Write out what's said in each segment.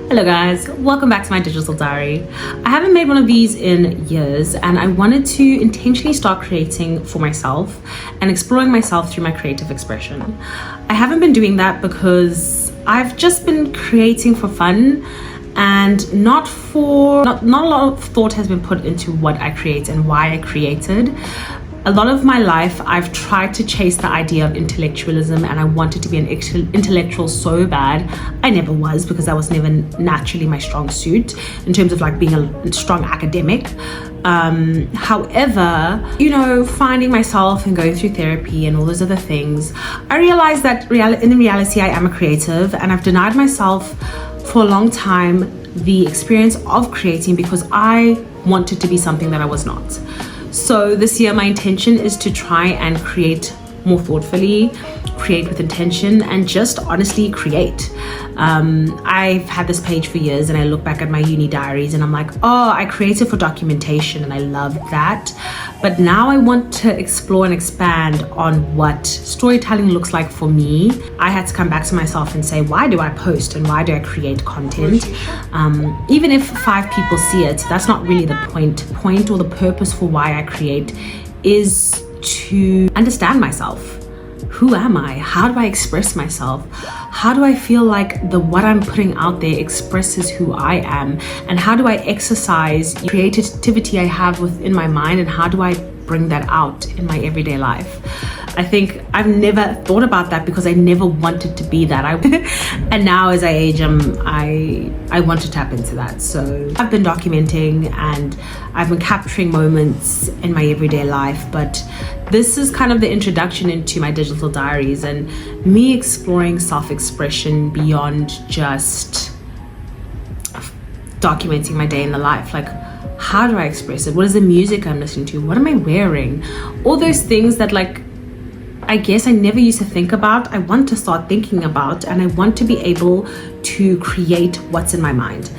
Hello guys, welcome back to my digital diary. I haven't made one of these in years and I wanted to intentionally start creating for myself and exploring myself through my creative expression. I haven't been doing that because I've just been creating for fun and not a lot of thought has been put into what I create and why I created. A lot of my life, I've tried to chase the idea of intellectualism and I wanted to be an intellectual so bad. I never was because that was never naturally my strong suit in terms of like being a strong academic. However, finding myself and going through therapy and all those other things, I realized that in reality, I am a creative and I've denied myself for a long time the experience of creating because I wanted to be something that I was not. So this year, my intention is to try and create more thoughtfully, create with intention, and just honestly create. I've had this page for years and I look back at my uni diaries and I'm like, oh, I created for documentation and I love that. But now I want to explore and expand on what storytelling looks like for me. I had to come back to myself and say, why do I post and why do I create content? Even if 5 people see it, that's not really the point or the purpose for why I create is to understand myself. Who am I? How do I express myself? How do I feel like what I'm putting out there expresses who I am? And how do I exercise creativity I have within my mind? And how do I bring that out in my everyday life? I think I've never thought about that because I never wanted to be that. And now as I age, I want to tap into that. So I've been documenting and I've been capturing moments in my everyday life, but this is kind of the introduction into my digital diaries and me exploring self-expression beyond just documenting my day in the life. Like, how do I express it? What is the music I'm listening to? What am I wearing? All those things that I guess I never used to think about. I want to start thinking about, and I want to be able to create what's in my mind.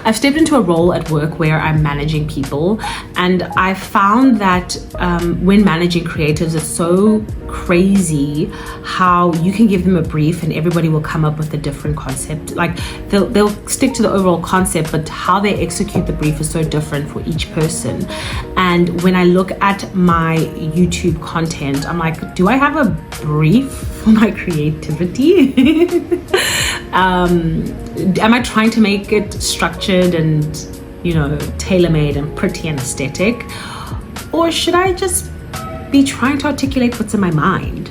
I've stepped into a role at work where I'm managing people, and I found that when managing creatives, it's so crazy how you can give them a brief and everybody will come up with a different concept. Like they'll stick to the overall concept, but how they execute the brief is so different for each person. And when I look at my YouTube content, I'm like, do I have a brief for my creativity? Am I trying to make it structured and tailor-made and pretty and aesthetic, or should I just be trying to articulate what's in my mind?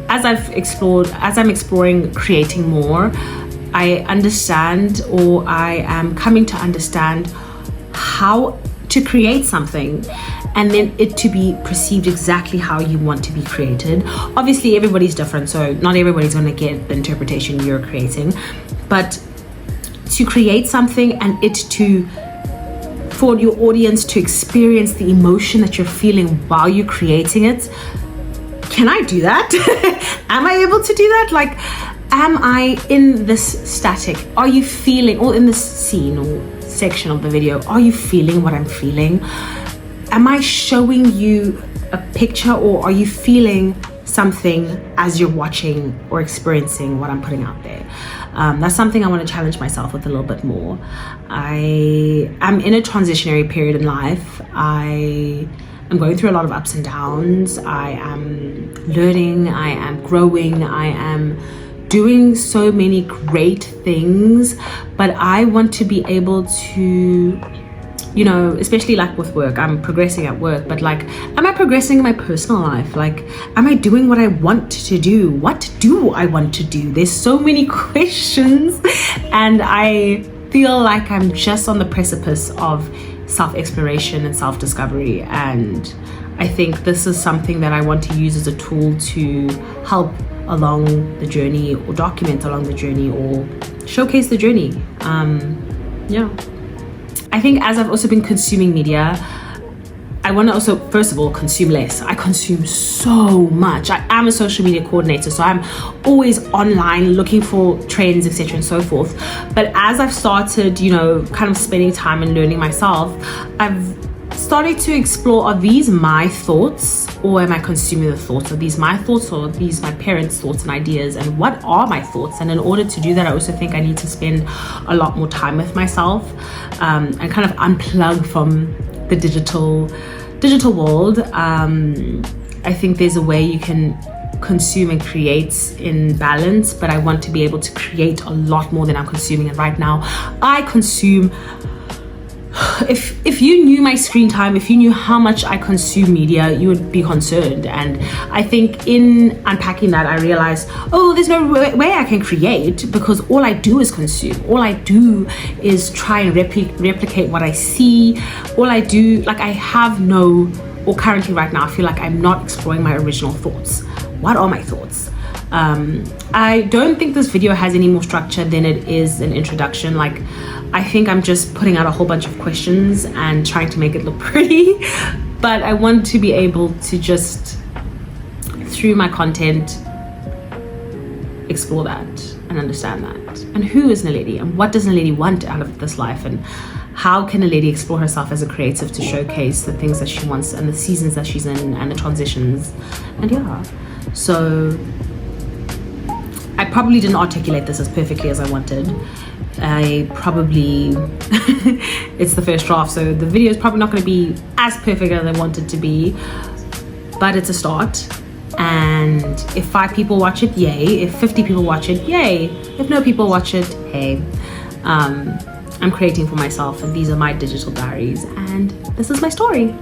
As I'm exploring creating more, I understand, or I am coming to understand how to create something and then it to be perceived exactly how you want to be created. Obviously everybody's different, so not everybody's going to get the interpretation you're creating, but to create something and for your audience to experience the emotion that you're feeling while you're creating it. Can I do that? Am I able to do that? Like, am I in this static? Are you feeling, or in this scene or section of the video, are you feeling what I'm feeling? Am I showing you a picture, or are you feeling something as you're watching or experiencing what I'm putting out there? That's something I want to challenge myself with a little bit more. I am in a transitionary period in life. I am going through a lot of ups and downs. I am learning, I am growing, I am doing so many great things, but I want to be able to, especially like with work, I'm progressing at work, but like, am I progressing in my personal life? Like, am I doing what I want to do? What do I want to do? There's so many questions, and I feel like I'm just on the precipice of self-exploration and self-discovery. And I think this is something that I want to use as a tool to help along the journey, or document along the journey, or showcase the journey. I think as I've also been consuming media, I want to also, first of all, consume less. I consume so much. I am a social media coordinator, so I'm always online looking for trends, etc. and so forth. But as I've started, kind of spending time and learning myself, I've started to explore, are these my thoughts or am I consuming the thoughts? Are these my thoughts or are these my parents' thoughts and ideas? And what are my thoughts? And in order to do that, I also think I need to spend a lot more time with myself and kind of unplug from the digital world. I think there's a way you can consume and create in balance, but I want to be able to create a lot more than I'm consuming. And right now I consume, if you knew my screen time, if you knew how much I consume media, you would be concerned. And I think in unpacking that, I realized, oh, there's no way I can create, because all I do is consume. All I do is try and replicate what I see. All I do, like, I have no, or currently right now, I feel like I'm not exploring my original thoughts. What are my thoughts? I don't think this video has any more structure than it is an introduction. Like, I think I'm just putting out a whole bunch of questions and trying to make it look pretty, but I want to be able to just, through my content, explore that and understand that. And who is Naledi, and what does Naledi want out of this life, and how can Naledi explore herself as a creative to showcase the things that she wants and the seasons that she's in and the transitions. And yeah, so I probably didn't articulate this as perfectly as I wanted. It's the first draft, so the video is probably not going to be as perfect as I want it to be, but it's a start. And if 5 people watch it, yay. If 50 people watch it, yay. If no people watch it, hey. I'm creating for myself, and these are my digital diaries, and this is my story.